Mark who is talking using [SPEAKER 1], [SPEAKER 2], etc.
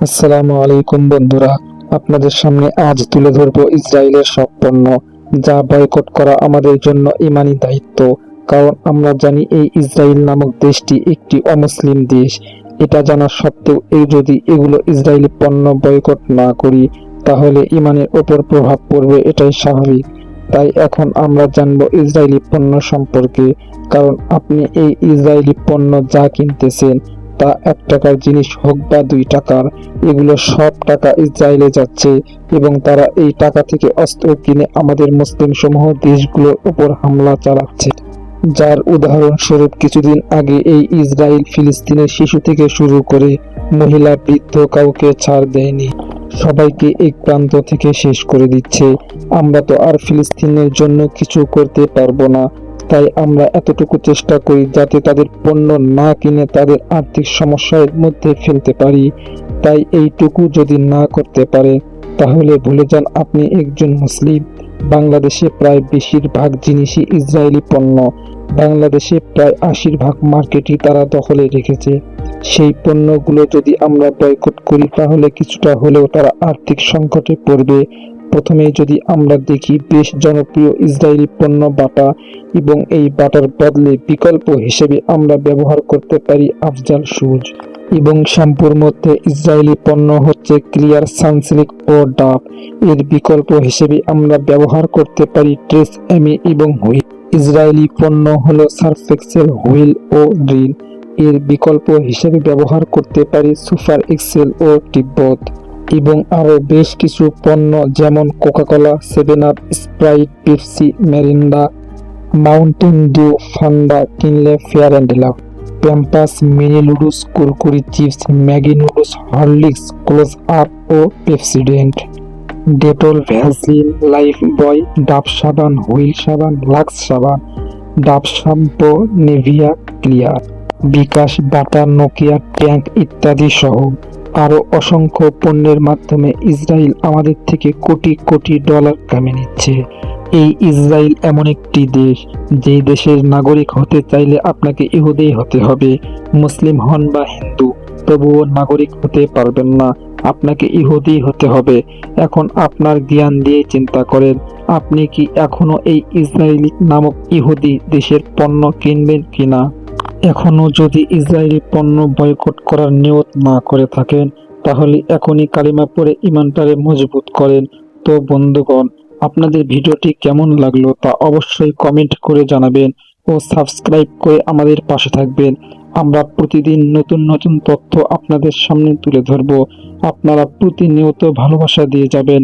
[SPEAKER 1] আসসালামু আলাইকুম বন্ধুরা, আপনাদের সামনে আজ তুলে ধরবো ইসরায়েলের সব পণ্য যা বয়কট করা আমাদের জন্য ঈমানি দায়িত্ব। কারণ আমরা জানি এই ইসরায়েল নামক দেশটি একটি অমুসলিম দেশ। এটা জানা সত্ত্বেও যদি এগুলো ইসরায়েলি পণ্য বয়কট না করি তাহলে ঈমানের ওপর প্রভাব পড়বে, এটাই স্বাভাবিক। তাই এখন আমরা জানবো ইসরায়েলি পণ্য সম্পর্কে। কারণ আপনি এই ইসরায়েলি পণ্য যা কিনতেছেন তা 1 টাকার জিনিস হোক বা 2 টাকার, এগুলো সব টাকা ইসরায়েলে যাচ্ছে এবং তারা এই টাকা থেকে অস্ত্র কিনে আমাদের মুসলিম সমূহ দেশগুলোর উপর হামলা চালাচ্ছে। যার উদাহরণস্বরূপ কিছুদিন আগে এই ইসরায়েল ফিলিস্তিনের শিশু থেকে শুরু করে মহিলা বৃদ্ধ কাউকে ছাড় দেয়নি, সবাইকে এক প্রান্ত থেকে শেষ করে দিচ্ছে। আমরা তো আর ফিলিস্তিনের জন্য কিছু করতে পারবো না, তাই আমরা এতটুকু চেষ্টা করি যাতে তাদের পণ্য না কিনে তাদের আর্থিক সমস্যার মধ্যে ফেলতে পারি। তাই এইটুকু যদি না করতে পারে তাহলে ভুলে যান আপনি একজন মুসলিম। বাংলাদেশে প্রায় বেশিরভাগ জিনিসই ইসরায়েলি পণ্য। বাংলাদেশে প্রায় 80% মার্কেটই তারা দখলে রেখেছে। সেই পণ্যগুলো যদি আমরা বয়কট করি তাহলে কিছুটা হলেও তারা আর্থিক সংকটে পড়বে। প্রথমেই যদি আমরা দেখি বেশ জনপ্রিয় ইসরায়েলি পণ্য বাটা, এবং এই বাটার বদলে বিকল্প হিসেবে আমরা ব্যবহার করতে পারি আফজাল সুজ, এবং শ্যাম্পুর মধ্যে ইসরায়েলি পণ্য হচ্ছে ক্লিয়ার, সানসিল্ক ও ডাভ। এর বিকল্প হিসেবে আমরা ব্যবহার করতে পারি ট্রেস এমি এবং হুইল। ইসরায়েলি পণ্য হলো সার্ফ এক্সেল, হুইল ও রিন। এর বিকল্প হিসেবে ব্যবহার করতে পারি সুপার এক্সেল ও তিব্বত, এবং আরও বেশ কিছু পণ্য যেমন Coca Cola, 7 up, Sprite, Pepsi, Mirinda, Mountain Dew, Fanta Kinley Fair and love, Pampers, mini noodles, Kurkure chips, Maggi noodles, Horlicks, Close Up ও Pepsodent, Dettol, Vaseline, Lifebuoy, Dove সাবান, হুইল সাবান, লাক্স সাবান, Dove shampoo, Nivea Clear, bKash, Bata, Nokia, Tang ইত্যাদি সহ আরও অসংখ্য পণ্যের মাধ্যমে ইসরায়েল আমাদের থেকে কোটি কোটি ডলার কামিয়ে নিচ্ছে। এই ইসরায়েল এমন একটি দেশ, যেই দেশের নাগরিক হতে চাইলে আপনাকে ইহুদি হতে হবে। মুসলিম হন বা হিন্দু, তবুও নাগরিক হতে পারবেন না, আপনাকে ইহুদি হতে হবে। এখন আপনার জ্ঞান দিয়ে চিন্তা করেন, আপনি কি এখনো এই ইসরায়েলি নামক ইহুদি দেশের পণ্য কিনবেন কিনা? এখনো যদি ইসরায়েলি পণ্য বয়কট করার নিয়ত না করে থাকেন তাহলে এখনই কালিমা পড়ে ঈমানটারে মজবুত করেন। তো বন্ধুগণ, আপনাদের ভিডিওটি কেমন লাগলো তা অবশ্যই কমেন্ট করে জানাবেন ও সাবস্ক্রাইব করে আমাদের পাশে থাকবেন। আমরা প্রতিদিন নতুন নতুন তথ্য আপনাদের সামনে তুলে ধরব। আপনারা প্রতিনিয়ত ভালোবাসা দিয়ে যাবেন।